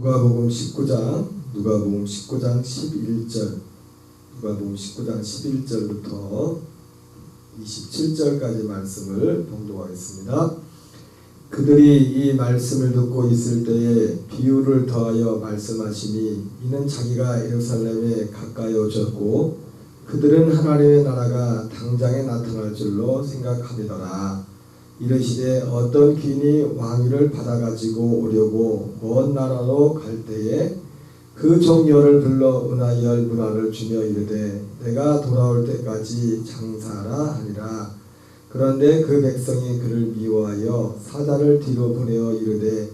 누가복음 19장 11절 누가복음 19장 11절부터 27절까지 말씀을 봉독하겠습니다. 그들이 이 말씀을 듣고 있을 때에 비유를 더하여 말씀하시니 이는 자기가 예루살렘에 가까이 오셨고 그들은 하나님의 나라가 당장에 나타날 줄로 생각하리더라. 이르시되 어떤 귀인이 왕위를 받아가지고 오려고 먼 나라로 갈 때에 그 종녀를 불러 은하 10문화를 주며 이르되 내가 돌아올 때까지 장사하라 하니라. 그런데 그 백성이 그를 미워하여 사자를 뒤로 보내어 이르되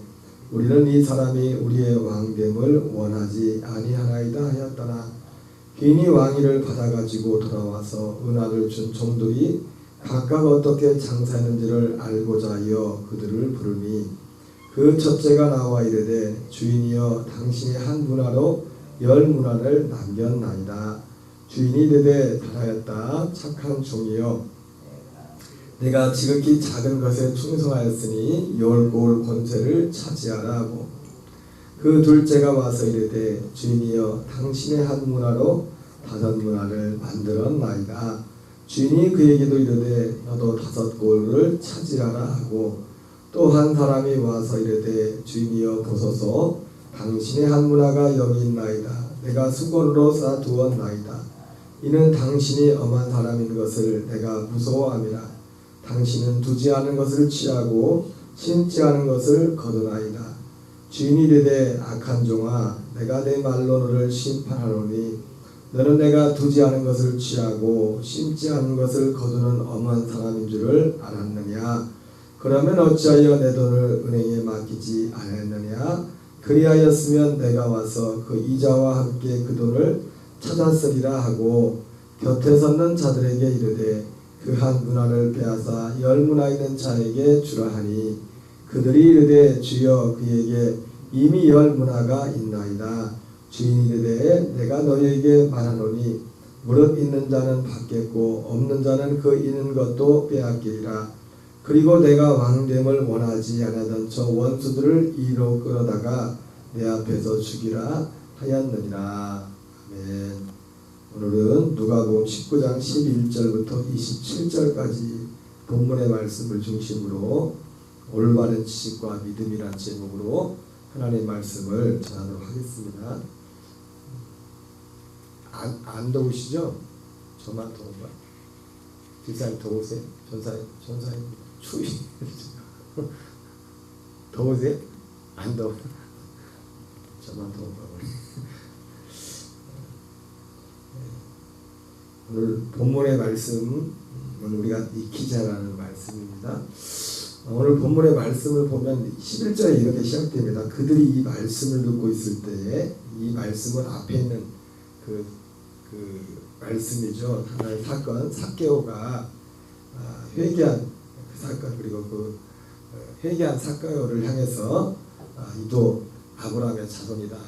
우리는 이 사람이 우리의 왕됨을 원하지 아니하나이다 하였더라. 귀인이 왕위를 받아가지고 돌아와서 은하를 준 종들이 각각 어떻게 장사했는지를 알고자 하여 그들을 부르니 그 첫째가 나와 이르되 주인이여 당신이 한 문화로 10문화를 남겼나이다. 주인이 이르되 잘하였다 착한 종이여 내가 지극히 작은 것에 충성하였으니 10고을 권세를 차지하라 하고 그 둘째가 와서 이르되 주인이여 당신의 한 문화로 5문화를 만들었나이다. 주인이 그에게도 이르되 너도 5고을을 차지하라 하고 또 한 사람이 와서 이르되 주인이여 보소서 당신의 한 문화가 여기 있나이다. 내가 수건으로 싸두었나이다. 이는 당신이 엄한 사람인 것을 내가 무서워함이라. 당신은 두지 않은 것을 취하고 심지 않은 것을 거두나이다. 주인이 이르되 악한 종아 내가 내 말로 너를 심판하노니 너는 내가 두지 않은 것을 취하고 심지 않은 것을 거두는 엄한 사람인 줄을 알았느냐. 그러면 어찌하여 내 돈을 은행에 맡기지 않았느냐. 그리하였으면 내가 와서 그 이자와 함께 그 돈을 찾았으리라 하고 곁에 섰는 자들에게 이르되 그 한 문화를 빼앗아 10문화 있는 자에게 주라 하니 그들이 이르되 주여 그에게 이미 10문화가 있나이다. 주인이 이르되 내가 너희에게 말하노니 무릇 있는 자는 받겠고 없는 자는 그 있는 것도 빼앗기리라. 그리고 내가 왕됨을 원하지 않았던 저 원수들을 이로 끌어다가 내 앞에서 죽이라 하였느니라. 아멘. 오늘은 누가복음 19장 11절부터 27절까지 본문의 말씀을 중심으로 올바른 지식과 믿음이란 제목으로 하나님의 말씀을 전하도록 하겠습니다. 안 더우시죠? 저만 더운가? 뒷사람 더우세요? 전사님 추위 더우세요? 안 더워? 저만 더운가? 오늘 본문의 말씀은 우리가 익히자 라는 말씀입니다. 오늘 본문의 말씀을 보면 11절에 이렇게 시작됩니다. 그들이 이 말씀을 듣고 있을 때에 이 말씀은 앞에 있는 그 말씀이죠. 하나의 사건, 삭개오가 회개한 그 사건 그리고 그 회개한 삭개오를 향해서 이도 아브라함의 자손이다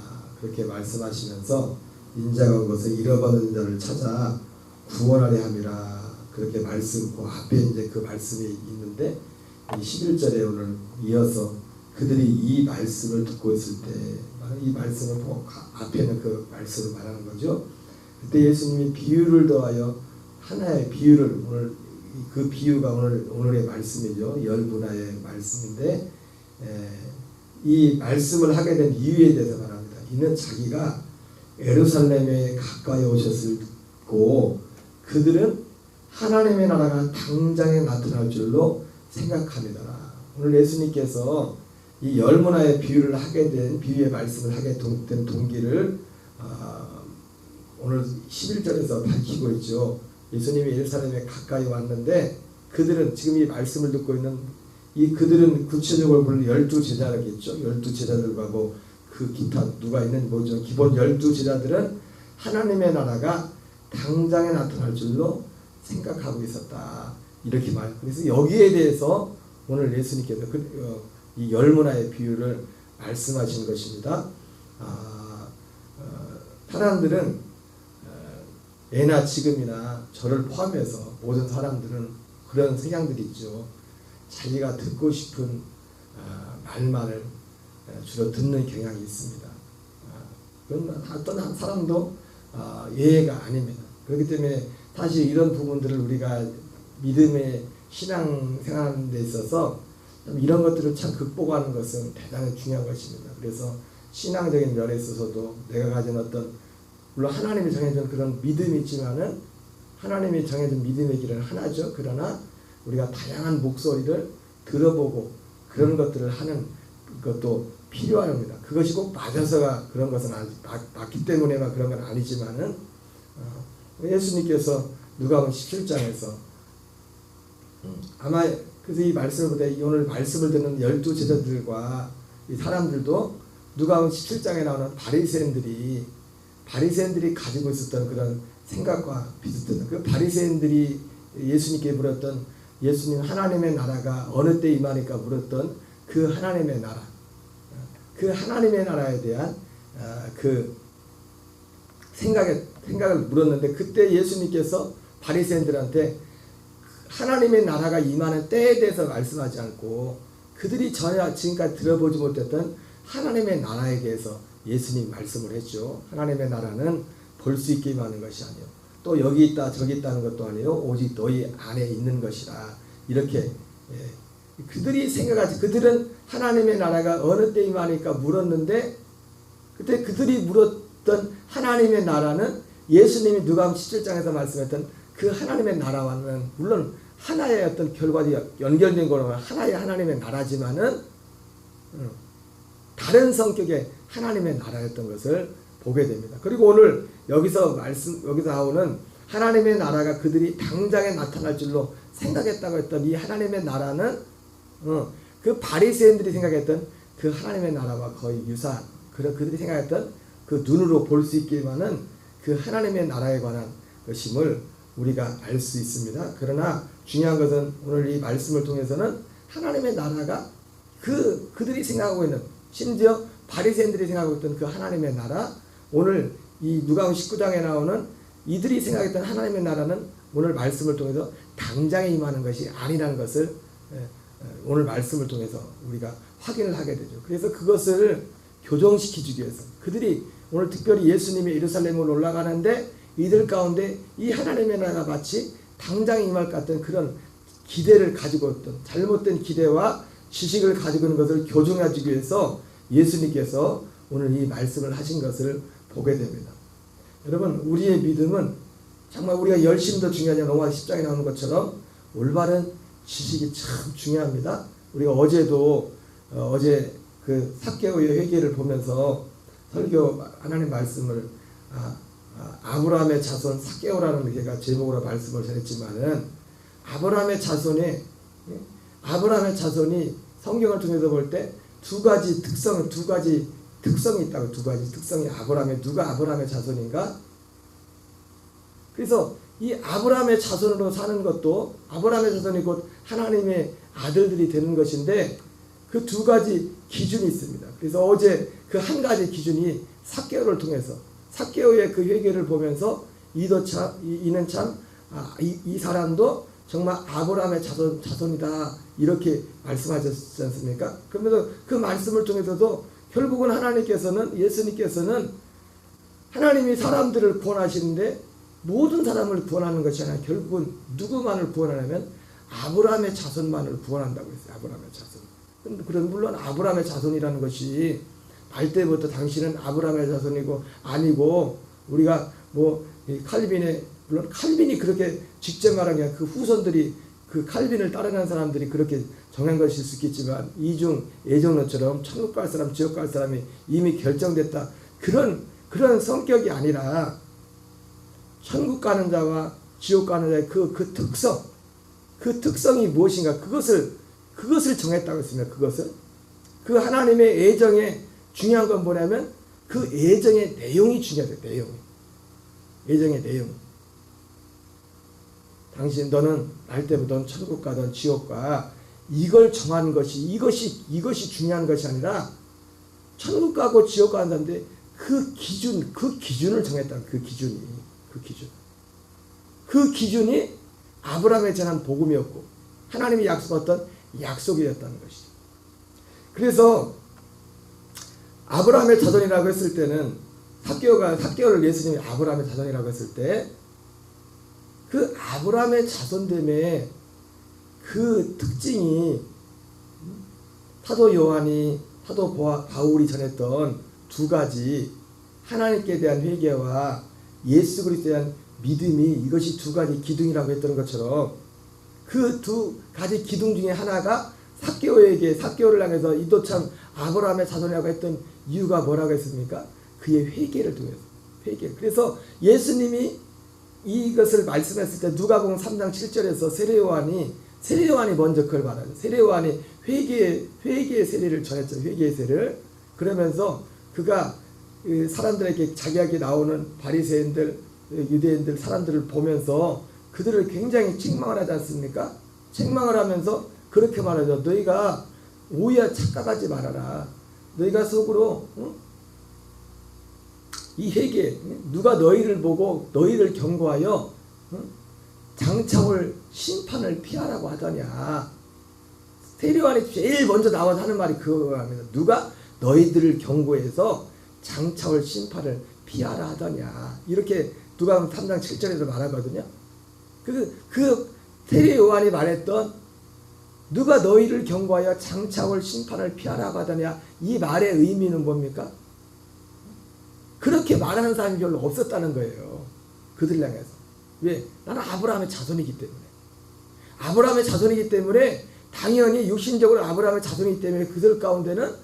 그렇게 말씀하시면서 인자가 온 것을 잃어버린 자를 찾아 구원하려 함이라 그렇게 말씀 그 앞에 이제 그 말씀이 있는데 이 11절에 오늘 이어서 그들이 이 말씀을 듣고 있을 때 이 말씀을 보고 앞에는 그 말씀을 말하는 거죠. 그때 예수님이 비유를 더하여 하나의 비유를 오늘 그 비유가 오늘의 말씀이죠. 10문화의 말씀인데 이 말씀을 하게 된 이유에 대해서 말합니다. 이는 자기가 예루살렘에 가까이 오셨고 그들은 하나님의 나라가 당장에 나타날 줄로 생각합니다. 오늘 예수님께서 이 10문화의 비유를 하게 된 비유의 말씀을 하게 된 동기를 오늘 11절에서 밝히고 있죠. 예수님이 예루살렘에 가까이 왔는데 그들은 지금 이 말씀을 듣고 있는 이 그들은 구체적으로 보면 12제자겠죠. 12제자들하고 그 기타 누가 있는 뭐죠. 기본 12제자들은 하나님의 나라가 당장에 나타날 줄로 생각하고 있었다. 이렇게 말. 그래서 여기에 대해서 오늘 예수님께서 이 10문화의 비유를 말씀하신 것입니다. 사람들은 예나 지금이나 저를 포함해서 모든 사람들은 그런 성향들이 있죠. 자기가 듣고 싶은 말만을 주로 듣는 경향이 있습니다. 그건 어떤 사람도 예외가 아닙니다. 그렇기 때문에 사실 이런 부분들을 우리가 믿음의 신앙 생활하는 데 있어서 이런 것들을 참 극복하는 것은 대단히 중요한 것입니다. 그래서 신앙적인 면에 있어서도 내가 가진 어떤, 물론 하나님이 정해준 그런 믿음이 있지만은 하나님이 정해준 믿음의 길은 하나죠. 그러나 우리가 다양한 목소리를 들어보고 그런 것들을 하는 것도 필요합니다. 그것이 꼭 맞아서가 그런 것은 맞기 때문에만 그런 건 아니지만은 예수님께서 누가복음 17장에서 아마 그래서 이 말씀을 보다 오늘 말씀을 듣는 12제자들과 이 사람들도 누가복음 17장에 나오는 바리새인들이 가지고 있었던 그런 생각과 비슷한, 그 바리새인들이 예수님께 물었던, 예수님 하나님의 나라가 어느 때 임하니까 물었던 그 하나님의 나라, 그 하나님의 나라에 대한 그 생각을 물었는데, 그때 예수님께서 바리새인들한테 하나님의 나라가 임하는 때에 대해서 말씀하지 않고 그들이 전혀 지금까지 들어보지 못했던 하나님의 나라에 대해서 예수님 말씀을 했죠. 하나님의 나라는 볼 수 있게 임하는 것이 아니요, 또 여기 있다 저기 있다는 것도 아니요, 오직 너희 안에 있는 것이라. 이렇게 그들이 생각하지, 그들은 하나님의 나라가 어느 때 임하니까 물었는데, 그때 그들이 물었던 하나님의 나라는 예수님이 누가복음 17장에서 말씀했던 그 하나님의 나라와는 물론 하나의 어떤 결과도 연결된 거로는 하나의 하나님의 나라지만은 다른 성격의 하나님의 나라였던 것을 보게 됩니다. 그리고 오늘 여기서 나오는 하나님의 나라가 그들이 당장에 나타날 줄로 생각했다고 했던 이 하나님의 나라는 그 바리새인들이 생각했던 그 하나님의 나라와 거의 유사한, 그들이 생각했던 그 눈으로 볼 수 있기만은 그 하나님의 나라에 관한 것임을 우리가 알 수 있습니다. 그러나 중요한 것은 오늘 이 말씀을 통해서는 하나님의 나라가 그들이 생각하고 있는, 심지어 바리새인들이 생각하고 있던 그 하나님의 나라, 오늘 이 누가복음 19장에 나오는 이들이 생각했던 하나님의 나라는 오늘 말씀을 통해서 당장에 임하는 것이 아니라는 것을 오늘 말씀을 통해서 우리가 확인을 하게 되죠. 그래서 그것을 교정시키기 위해서 그들이 오늘 특별히 예수님이 예루살렘으로 올라가는데 이들 가운데 이 하나님의 나라가 마치 당장에 임할 것 같은 그런 기대를 가지고 있던, 잘못된 기대와 지식을 가지고 있는 것을 교정하기 위해서 예수님께서 오늘 이 말씀을 하신 것을 보게 됩니다. 여러분, 우리의 믿음은 정말 우리가 열심도 중요하냐, 로마서 10장에 나오는 것처럼 올바른 지식이 참 중요합니다. 우리가 어제도 어제 그 삭개오의 회개를 보면서 설교 하나님 말씀을 아브라함의 자손 삭개오라는 제가 제목으로 말씀을 전했지만은 아브라함의 자손이 성경을 통해서 볼 때 두 가지 특성이 있다고. 두 가지 특성이 누가 아브라함의 자손인가? 그래서 이 아브라함의 자손으로 사는 것도, 아브라함의 자손이 곧 하나님의 아들들이 되는 것인데 그 두 가지 기준이 있습니다. 그래서 어제 그 한 가지 기준이 삭개오를 통해서, 삭개오의 그 회개를 보면서 이는 참 이 사람도 정말 아브라함의 자손이다, 이렇게 말씀하셨지 않습니까? 그러면서 그 말씀을 통해서도 결국은 예수님께서는 하나님이 사람들을 구원하시는데 모든 사람을 구원하는 것이 아니라 결국은 누구만을 구원하냐면 아브라함의 자손만을 구원한다고 했어요. 아브라함의 자손. 그런 물론 아브라함의 자손이라는 것이 말 때부터 당신은 아브라함의 자손이고 아니고, 우리가 물론 칼빈이 그렇게 직접 말한 게 아니라 그 후손들이, 그 칼빈을 따르는 사람들이 그렇게 정한 것일 수 있겠지만, 이중 예정론처럼 천국 갈 사람 지옥 갈 사람이 이미 결정됐다, 그런 성격이 아니라 천국 가는 자와 지옥 가는 자의 그 특성이 무엇인가, 그것을 정했다고 했습니다. 그 하나님의 애정의 중요한 건 뭐냐면 그 애정의 내용이 중요해요. 애정의 내용. 너는 날 때부터 천국 가든 지옥 가, 이걸 정하는 것이, 이것이 중요한 것이 아니라 천국 가고 지옥 간다는데 그 기준을 정했다. 그 기준이 아브라함에 전한 복음이었고 하나님이 약속했던 약속이었다는 것이죠. 그래서 아브라함의 자손이라고 했을 때는 삭개오를 예수님이 아브라함의 자손이라고 했을 때 그 아브라함의 자손됨의 그 특징이 사도 요한이 사도 바울이 전했던 두 가지 하나님께 대한 회개와 예수 그리스도에 대한 믿음이 이것이 두 가지 기둥이라고 했던 것처럼 그 두 가지 기둥 중에 하나가 삭개오를 향해서 이도 참 아브라함의 자손이라고 했던 이유가 뭐라고 했습니까? 그의 회개를 통해서 회개. 그래서 예수님이 이것을 말씀했을 때 누가복음 3장 7절에서 세례요한이 먼저 그걸 말하죠. 세례요한이 회개의 세례를 전했죠. 회개의 세례를. 그러면서 그가 사람들에게 자기에게 나오는 바리새인들, 유대인들 사람들을 보면서 그들을 굉장히 책망을 하지 않습니까? 책망을 하면서 그렇게 말하죠. 너희가 오히려 착각하지 말아라. 너희가 속으로 이 회개 누가 너희를 보고 너희를 경고하여 장차 올 심판을 피하라고 하더냐. 세례요한이 제일 먼저 나와서 하는 말이 그거랍니다. 누가 너희들을 경고해서 장차 올 심판을 피하라 하더냐. 이렇게 누가복음 3장 7절에서 말하거든요. 그 세례요한이 말했던 누가 너희를 경고하여 장차 올 심판을 피하라고 하더냐. 이 말의 의미는 뭡니까? 그렇게 말하는 사람이 별로 없었다는 거예요. 그들 향해서. 왜? 나는 아브라함의 자손이기 때문에. 아브라함의 자손이기 때문에 당연히 육신적으로 아브라함의 자손이기 때문에 그들 가운데는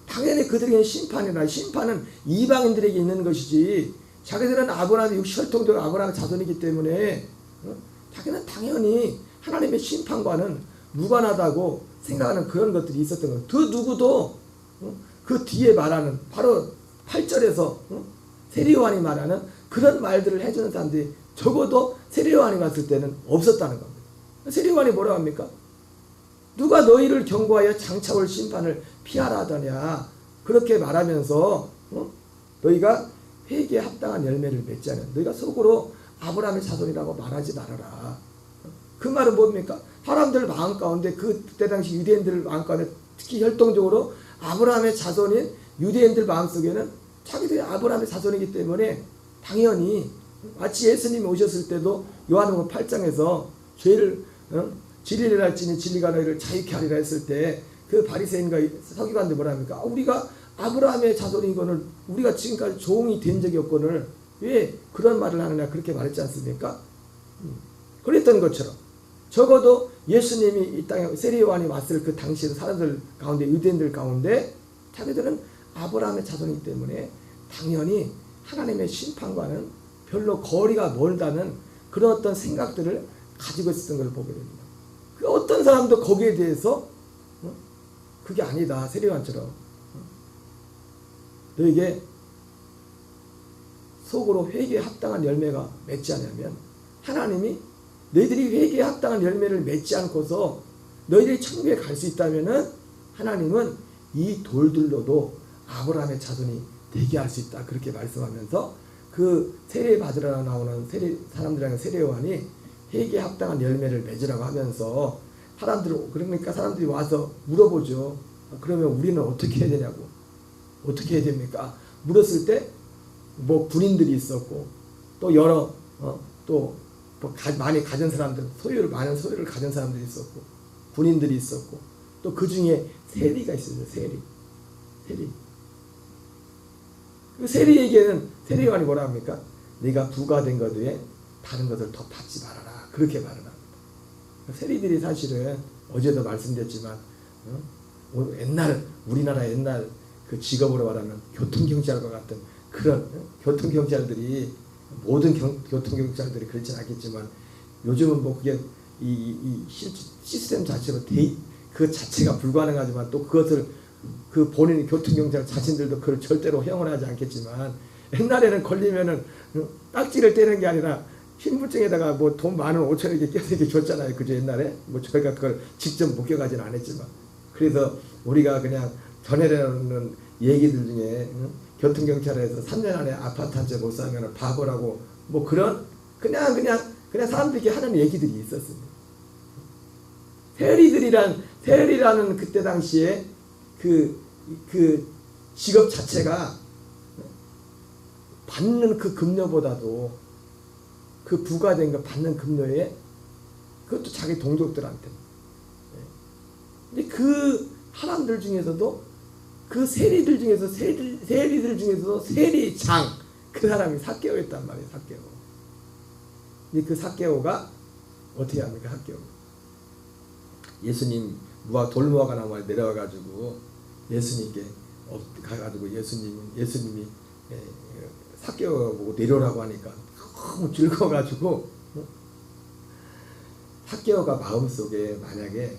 당연히 그들에게 심판은 이방인들에게 있는 것이지 자기들은 아브라함의 혈통적으로 아브라함의 자손이기 때문에 자기는 당연히 하나님의 심판과는 무관하다고 생각하는 그런 것들이 있었던 거예요. 그 누구도 그 뒤에 말하는 바로 8절에서 세례요한이 말하는 그런 말들을 해주는 사람들이 적어도 세례요한이 왔을 때는 없었다는 겁니다. 세례요한이 뭐라고 합니까? 누가 너희를 경고하여 장차 올 심판을 피하라 하더냐. 그렇게 말하면서 너희가 회개에 합당한 열매를 맺지 않으면 너희가 속으로 아브라함의 자손이라고 말하지 말아라. 그 말은 뭡니까? 사람들 마음 가운데 그때 당시 유대인들 마음 가운데 특히 혈통적으로 아브라함의 자손인 유대인들 마음속에는 자기들이 아브라함의 자손이기 때문에 당연히 마치 예수님이 오셨을 때도 요한복음 8장에서 죄를 진리를 할지니 진리가 너희를 자유케 하리라 했을 때 그 바리새인과 서기관들 뭐라 합니까? 우리가 아브라함의 자손이거늘 우리가 지금까지 종이 된 적이 없거늘 왜 그런 말을 하느냐 그렇게 말했지 않습니까? 그랬던 것처럼 적어도 예수님이 이 땅에 세례요한이 왔을 그 당시에 사람들 가운데 유대인들 가운데 자기들은 아브라함의 자손이기 때문에 당연히 하나님의 심판과는 별로 거리가 멀다는 그런 어떤 생각들을 가지고 있었던 걸 보게 됩니다. 그 어떤 사람도 거기에 대해서 그게 아니다. 세례요한처럼 너에게 속으로 회개에 합당한 열매가 맺지 않으면 하나님이 너희들이 회개에 합당한 열매를 맺지 않고서 너희들이 천국에 갈 수 있다면 하나님은 이 돌들로도 아브라함의 자손이 되게 할 수 있다. 그렇게 말씀하면서 그 세례 받으러 나오는 사람들에게 세례요한이 회개에 합당한 열매를 맺으라고 하면서 그러니까 사람들이 와서 물어보죠. 그러면 우리는 어떻게 해야 되냐고. 어떻게 해야 됩니까? 물었을 때 뭐 군인들이 있었고 또 여러 많이 가진 사람들 많은 소유를 가진 사람들이 있었고 군인들이 있었고 또 그 중에 세리가 있었죠. 세리. 그 세리에게는 세례요한이 뭐라 합니까? 네가 부가 된 것 외에 다른 것을 더 받지 말아라. 그렇게 말을 합니다. 세리들이 사실은 어제도 말씀드렸지만 우리나라 옛날 그 직업으로 말하면 교통경찰과 같은 그런 교통경찰들이 모든 교통경찰들이 그렇지는 않겠지만 요즘은 뭐 그게 이 시스템 자체로 그 자체가 불가능하지만 또 그것을 그 본인 교통경찰 자신들도 그걸 절대로 허용을 하지 않겠지만 옛날에는 걸리면은 딱지를 떼는 게 아니라 신분증에다가 뭐 돈 15,000원 이렇게 껴서 이렇게 줬잖아요. 그죠? 옛날에 뭐 저희가 그걸 직접 목격하지는 않았지만 그래서 우리가 그냥 전해내는 얘기들 중에 교통경찰에서 3년 안에 아파트 한 채 못 사면 바보라고 뭐 그런 그냥 사람들이 하는 얘기들이 있었습니다. 세리라는 그때 당시에 그 직업 자체가 받는 그 급료보다도 그 부과된 거 받는 급료에 그것도 자기 동족들한테. 근데 그 사람들 중에서도 그 세리들 중에서 세리들 중에서도 세리장 그 사람이 삭개오였단 말이에요. 삭개오. 근데 그 삭개오가 어떻게 합니까? 삭개오. 예수님 돌무화과 나무에 내려와가지고 예수님께 가가지고 예수님이 삭개오 보고 내려오라고 하니까 너무 즐거워가지고 삭개오가 마음속에 만약에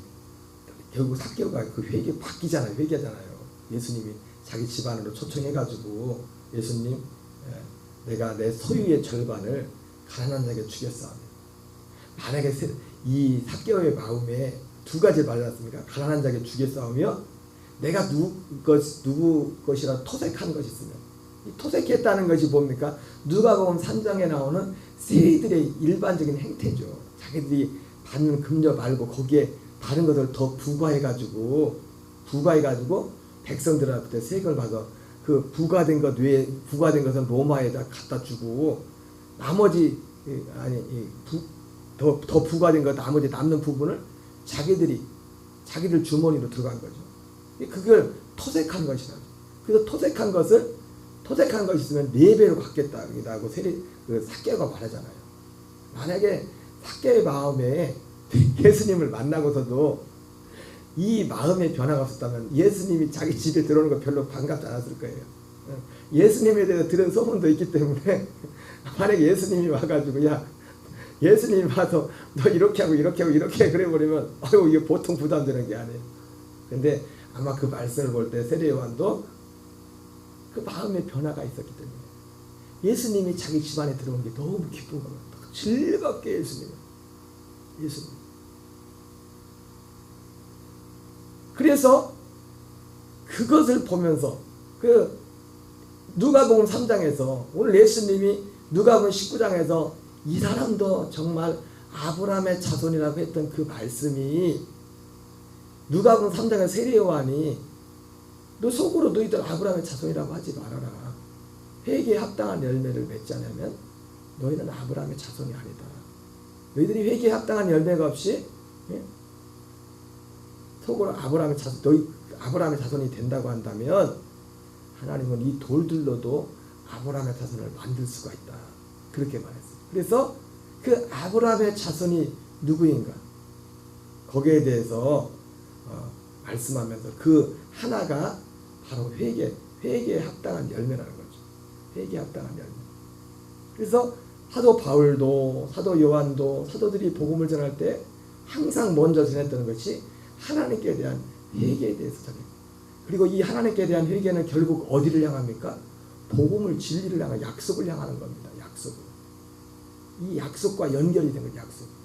결국 삭개오가 그 회개하잖아요. 예수님이 자기 집안으로 초청해가지고 예수님 내가 내 소유의 절반을 가난한 자에게 주겠사오며 만약에 이 삭개오의 마음에 두 가지를 말했습니까? 가난한 자에게 주겠사오며 내가 누구 것이라 토색한 것이 있으면 이 토색했다는 것이 뭡니까? 누가복음 3장에 나오는 세리들의 일반적인 행태죠. 자기들이 받는 금려 말고 거기에 다른 것을 더 부과해가지고 백성들한테 세금을 받아 그 부과된 것 외에 부과된 것은 로마에다 갖다 주고 나머지 더 부과된 것 나머지 남는 부분을 자기들 주머니로 들어간 거죠. 그걸 토색한 것이다. 그래서 토색한 것이 있으면 4배로 갚겠다고 그 삭개오가 말하잖아요. 만약에 삭개오의 마음에 예수님을 만나고서도 이 마음의 변화가 없었다면 예수님이 자기 집에 들어오는 거 별로 반갑지 않았을 거예요. 예수님에 대해서 들은 소문도 있기 때문에 만약에 예수님이 와가지고 예수님이 와서 너 이렇게 하고 그래버리면 이게 보통 부담되는 게 아니에요. 근데 아마 그 말씀을 볼 때 세례 요한도 그 마음의 변화가 있었기 때문에 예수님이 자기 집안에 들어온 게 너무 기쁜 겁니다. 즐겁게 예수님. 그래서 그것을 보면서 그 누가복음 3장에서 오늘 예수님이 누가복음 19장에서 이 사람도 정말 아브라함의 자손이라고 했던 그 말씀이 누가복음 3장의 세례 요한이 너 속으로 너희들 아브라함의 자손이라고 하지 말아라. 회개에 합당한 열매를 맺지 않으면 너희는 아브라함의 자손이 아니다. 너희들이 회개에 합당한 열매가 없이 속으로 아브라함의 자손이 된다고 한다면 하나님은 이 돌들로도 아브라함의 자손을 만들 수가 있다. 그렇게 말했어요. 그래서 그 아브라함의 자손이 누구인가? 거기에 대해서 말씀하면서 그 하나가 바로 회개에 합당한 열매라는 거죠. 회개에 합당한 열매. 그래서 사도 바울도 사도 요한도 사도들이 복음을 전할 때 항상 먼저 전했던 것이 하나님께 대한 회개에 대해서 전해요. 그리고 이 하나님께 대한 회개는 결국 어디를 향합니까? 복음을 진리를 향한 약속을 향하는 겁니다. 약속을. 이 약속과 연결이 된 거예요. 약속.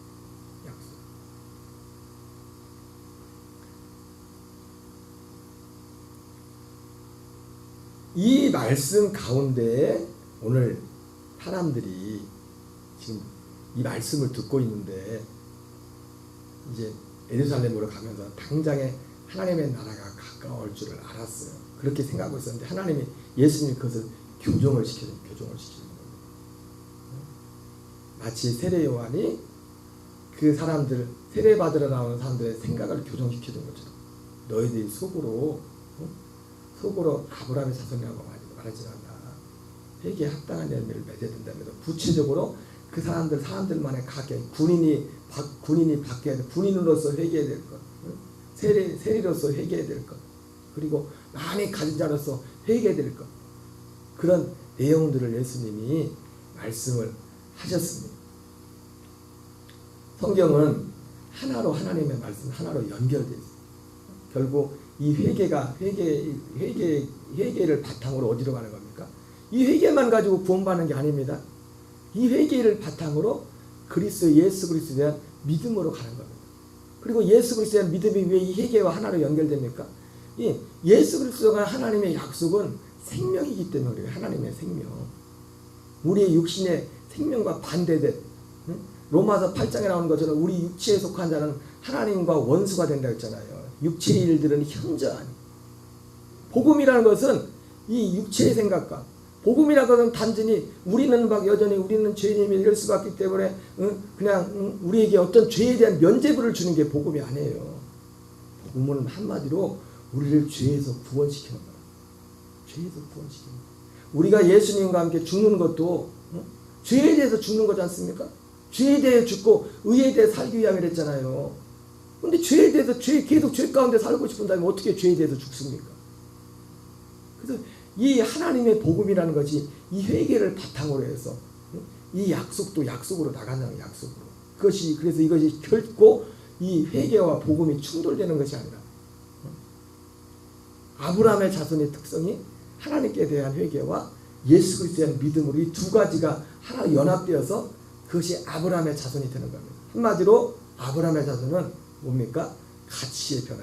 이 말씀 가운데 오늘 사람들이 지금 이 말씀을 듣고 있는데 이제 예루살렘으로 가면서 당장에 하나님의 나라가 가까울 줄을 알았어요. 그렇게 생각하고 있었는데 하나님이 예수님이 그것을 교정을 시키는 겁니다. 마치 세례 요한이 그 사람들 세례 받으러 나오는 사람들의 생각을 교정시키는 것처럼 너희들이 속으로 아브라함의 자손이라고 말하지 않나. 회개에 합당한 열매를 맺어야 된다면서 구체적으로 그 사람들만의 각계 군인이 바뀌어야 돼. 군인으로서 회개해야 될 것, 세리로서 회개해야 될 것, 그리고 많이 가진 자로서 회개해야 될 것, 그런 내용들을 예수님이 말씀을 하셨습니다. 성경은 하나로 하나님의 말씀 하나로 연결되어 있어요. 결국 이 회개를 바탕으로 어디로 가는 겁니까? 이 회개만 가지고 구원받는 게 아닙니다. 이 회개를 바탕으로 예수 그리스도에 대한 믿음으로 가는 겁니다. 그리고 예수 그리스도에 대한 믿음이 왜 이 회개와 하나로 연결됩니까? 이 예수 그리스도가 하나님의 약속은 생명이기 때문에 그래요. 하나님의 생명. 우리의 육신의 생명과 반대된 로마서 8장에 나오는 것처럼 우리 육체에 속한 자는 하나님과 원수가 된다고 했잖아요. 육체의 일들은 현저하니. 복음이라는 것은 이 육체의 생각과 복음이라고 하면 단순히 우리는 막 여전히 우리는 죄인임을 이럴 수밖에 없기 때문에 그냥 우리에게 어떤 죄에 대한 면죄부를 주는 게 복음이 아니에요. 복음은 한마디로 우리를 죄에서 구원시키는 거야. 죄에서 구원시키는 거야. 우리가 예수님과 함께 죽는 것도 죄에 대해서 죽는 거지 않습니까? 죄에 대해 죽고 의에 대해 살기 위함이 그랬잖아요. 근데 죄에 대해서 계속 죄 가운데 살고 싶은다면 어떻게 죄에 대해서 죽습니까? 그래서 이 하나님의 복음이라는 것이 이 회개를 바탕으로 해서 이 약속도 약속으로 나간다는 약속으로. 그래서 이것이 결코 이 회개와 복음이 충돌되는 것이 아니라 아브라함의 자손의 특성이 하나님께 대한 회개와 예수 그리스도에 대한 믿음으로 이 두 가지가 하나 연합되어서 그것이 아브라함의 자손이 되는 겁니다. 한마디로 아브라함의 자손은 뭡니까? 가치의 변화,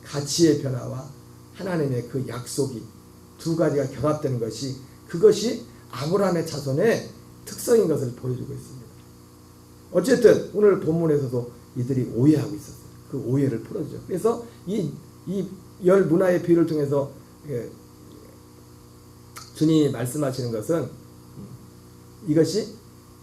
가치의 변화와 하나님의 그 약속이 두 가지가 결합되는 것이 그것이 아브라함의 자손의 특성인 것을 보여주고 있습니다. 어쨌든 오늘 본문에서도 이들이 오해하고 있었어요. 그 오해를 풀어주죠. 그래서 이 열 문화의 비유를 통해서 주님이 말씀하시는 것은 이것이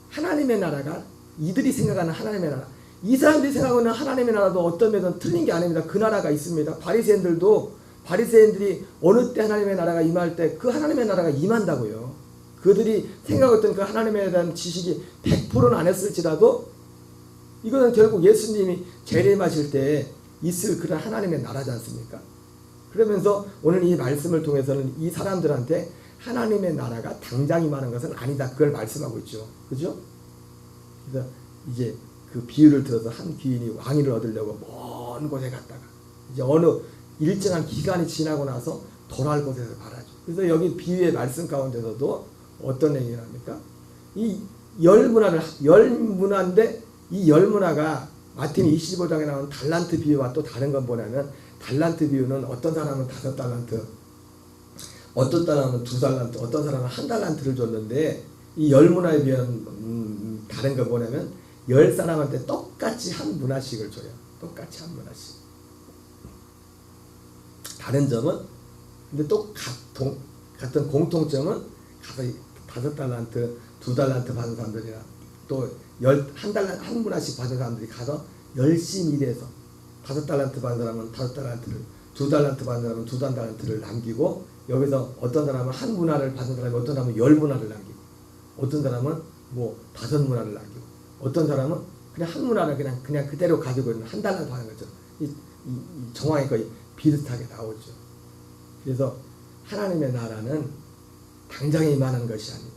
하나님의 나라가 이들이 생각하는 하나님의 나라, 이 사람들이 생각하는 하나님의 나라도 어떤 면에서 틀린 게 아닙니다. 그 나라가 있습니다. 바리새인들이 어느 때 하나님의 나라가 임할 때 그 하나님의 나라가 임한다고요. 그들이 생각했던 그 하나님에 대한 지식이 100%는 안 했을지라도 이거는 결국 예수님이 재림하실 때 있을 그런 하나님의 나라지 않습니까? 그러면서 오늘 이 말씀을 통해서는 이 사람들한테 하나님의 나라가 당장 임하는 것은 아니다. 그걸 말씀하고 있죠. 그죠? 그래서 이제 그 비유를 들어서 한 귀인이 왕위를 얻으려고 먼 곳에 갔다가 이제 어느 일정한 기간이 지나고 나서 돌아올 곳에서 말하죠. 그래서 여기 비유의 말씀 가운데서도 어떤 얘기를 합니까? 이 열 문화인데 이 열 문화가 마태복음 25장에 나오는 달란트 비유와 또 다른 건 뭐냐면 달란트 비유는 어떤 사람은 5달란트, 어떤 사람은 2달란트, 어떤 사람은 1달란트를 줬는데 이 열 문화에 비하면 다른 건 뭐냐면 10사람한테 똑같이 한 문화씩을 줘요. 똑같이 한 문화씩. 다른 점은 근데 또 같은 공통점은 가서 5달란트, 2달란트 받은 사람들이나 또 한 문화씩 받은 사람들이 가서 열심히 일해서 5달란트 받은 사람은 5달란트를, 2달란트 받은 사람은 2달란트를 남기고 여기서 어떤 사람은 한 문화를 받은 사람이 어떤 사람은 10문화를 남기고 어떤 사람은 뭐 5문화를 남기고 어떤 사람은 그냥 한 문화를 그냥 그대로 가지고 있는 1달란트 하는 거죠. 이 정황이 거의 비슷하게 나오죠. 그래서 하나님의 나라는 당장에 임하는 것이 아니고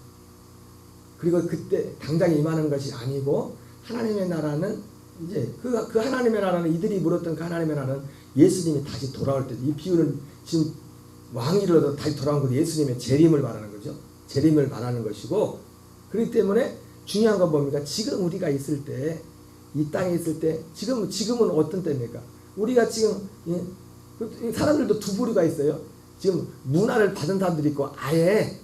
그리고 그때 당장에 임하는 것이 아니고 하나님의 나라는 이제 그 하나님의 나라는 이들이 물었던 그 하나님의 나라는 예수님이 다시 돌아올 때 이 비유는 지금 왕위를 얻어 다시 돌아온 것도 예수님의 재림을 말하는 거죠. 재림을 말하는 것이고 그렇기 때문에 중요한 건 뭡니까? 지금 우리가 있을 때 이 땅에 있을 때 지금은 어떤 때입니까? 우리가 지금 사람들도 두 부류가 있어요. 지금 문화를 받은 사람들이 있고 아예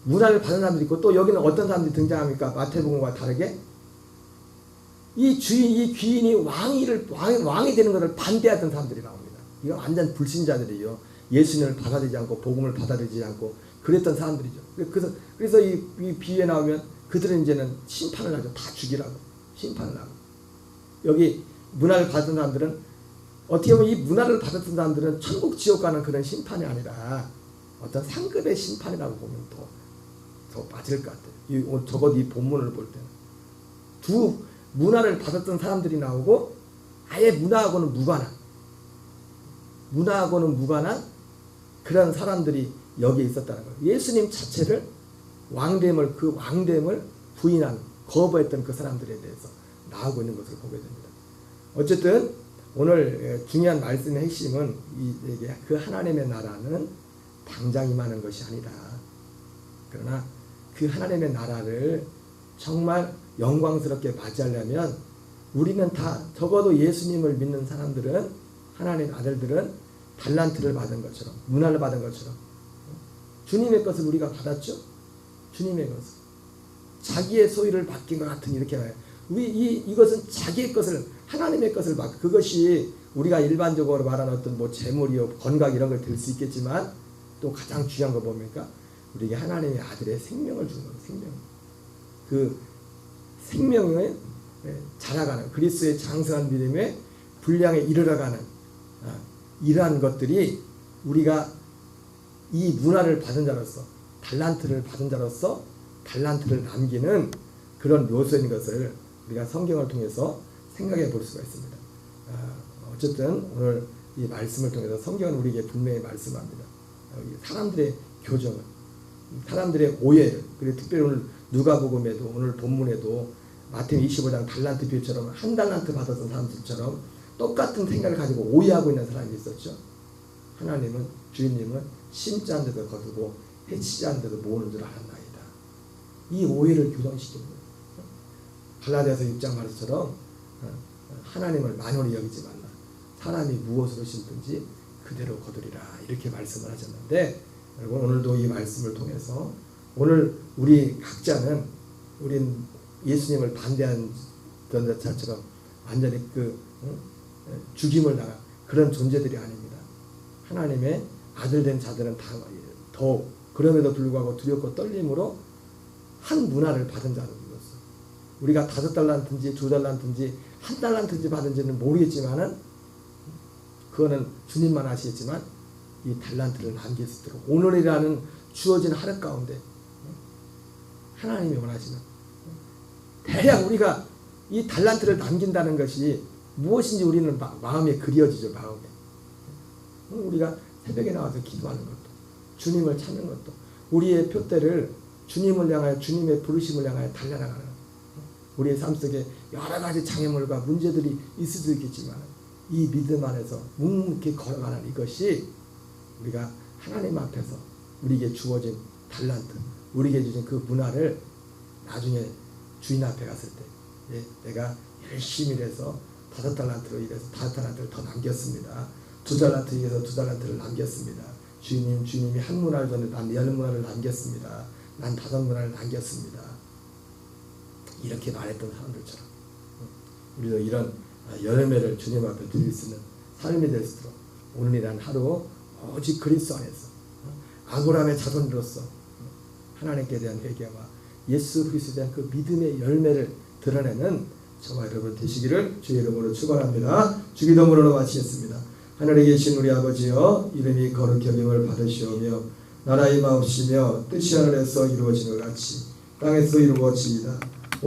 문화를 받은 사람들이 있고 또 여기는 어떤 사람들이 등장합니까? 마태복음과 다르게 이 귀인이 왕이 되는 것을 반대하던 사람들이 나옵니다. 이건 완전 불신자들이에요. 예수님을 받아들이지 않고 복음을 받아들이지 않고 그랬던 사람들이죠. 그래서 이 비유에 나오면 그들은 이제는 심판을 하죠. 다 죽이라고 심판을 하고 여기 문화를 받은 사람들은 어떻게 보면 이 문화를 받았던 사람들은 천국 지옥 가는 그런 심판이 아니라 어떤 상급의 심판이라고 보면 더 맞을 것 같아요. 적어도 이 본문을 볼 때는 두 문화를 받았던 사람들이 나오고 아예 문화하고는 무관한 그런 사람들이 여기에 있었다는 거예요. 예수님 자체를 왕됨을 부인한 거부했던 그 사람들에 대해서 나오고 있는 것을 보게 됩니다. 어쨌든 오늘 중요한 말씀의 핵심은 그 하나님의 나라는 당장 임하는 것이 아니다. 그러나 그 하나님의 나라를 정말 영광스럽게 맞이하려면 우리는 다 적어도 예수님을 믿는 사람들은 하나님의 아들들은 달란트를 받은 것처럼 문화를 받은 것처럼 주님의 것을 우리가 받았죠. 주님의 것을 자기의 소유를 맡긴 것 같은 이렇게 말해요. 이것은 자기의 것을 하나님의 것을 맡 그것이 우리가 일반적으로 말하는 어떤 뭐 재물이요 건강 이런 걸 들 수 있겠지만 또 가장 중요한 거 뭡니까? 우리에게 하나님의 아들의 생명을 주는 거예요. 생명. 그 생명을 자라가는 그리스도의 장성한 믿음의 분량에 이르러가는 이러한 것들이 우리가 이 문화를 받은 자로서 달란트를 받은 자로서 달란트를 남기는 그런 묘소인 것을 우리가 성경을 통해서 생각해 볼 수가 있습니다. 어쨌든 오늘 이 말씀을 통해서 성경은 우리에게 분명히 말씀합니다. 사람들의 교정을, 사람들의 오해를, 그리고 특별히 오늘 누가복음에도 오늘 본문에도 마태복음 25장 달란트 비유처럼 한 달란트 받았던 사람들처럼 똑같은 생각을 가지고 오해하고 있는 사람이 있었죠. 하나님은, 주인님은 심지 않은데도 거두고 해치지 않은데도 모으는 줄 알았나이다. 이 오해를 교정시키는 거예요. 갈라디아서 6장 말씀처럼 하나님을 만원히 여기지 말라. 사람이 무엇으로 심든지 그대로 거두리라. 이렇게 말씀을 하셨는데, 여러분 오늘도 이 말씀을 통해서 오늘 우리 각자는 우린 예수님을 반대한 자처럼 완전히 죽임을 당한 그런 존재들이 아닙니다. 하나님의 아들 된 자들은 더욱 그럼에도 불구하고 두렵고 떨림으로 한 문화를 받은 자로서 우리가 5달란트인지 2달란트인지 1달란트인지 받은지는 모르겠지만은 그거는 주님만 아시겠지만 이 달란트를 남길 수 있도록 오늘이라는 주어진 하루 가운데 하나님이 원하시는 대략 우리가 이 달란트를 남긴다는 것이 무엇인지 우리는 마음에 그려지죠. 마음에 우리가 새벽에 나와서 기도하는 것도 주님을 찾는 것도 우리의 표대를 주님을 향하여 주님의 부르심을 향하여 달려나가는 우리의 삶 속에 여러 가지 장애물과 문제들이 있을 수 있겠지만 이 믿음 안에서 묵묵히 걸어가는 이것이 우리가 하나님 앞에서 우리에게 주어진 달란트, 우리에게 주신 그 문화를 나중에 주인 앞에 갔을 때 내가 열심히 일해서 5달란트로 일해서 5달란트를 더 남겼습니다. 2달란트 일해서 2달란트를 남겼습니다. 주님이 한 문화를 줬는데 난 10문화를 남겼습니다. 난 5문화를 남겼습니다. 이렇게 말했던 사람들처럼 우리도 이런 열매를 주님 앞에 드릴 수 있는 삶이 될 수 있도록 오늘이란 하루 오직 그리스도 안에서 아브라함의 자손으로서 하나님께 대한 회개와 예수 그리스도에 대한 그 믿음의 열매를 드러내는 저와 여러분 되시기를 주의 이름으로 축원합니다. 주기도문으로 마치겠습니다. 하늘에 계신 우리 아버지여, 이름이 거룩히 여김을 받으시오며 나라의 마옵시며 뜻이 하늘에서 이루어진 것 같이 땅에서 이루어지이다.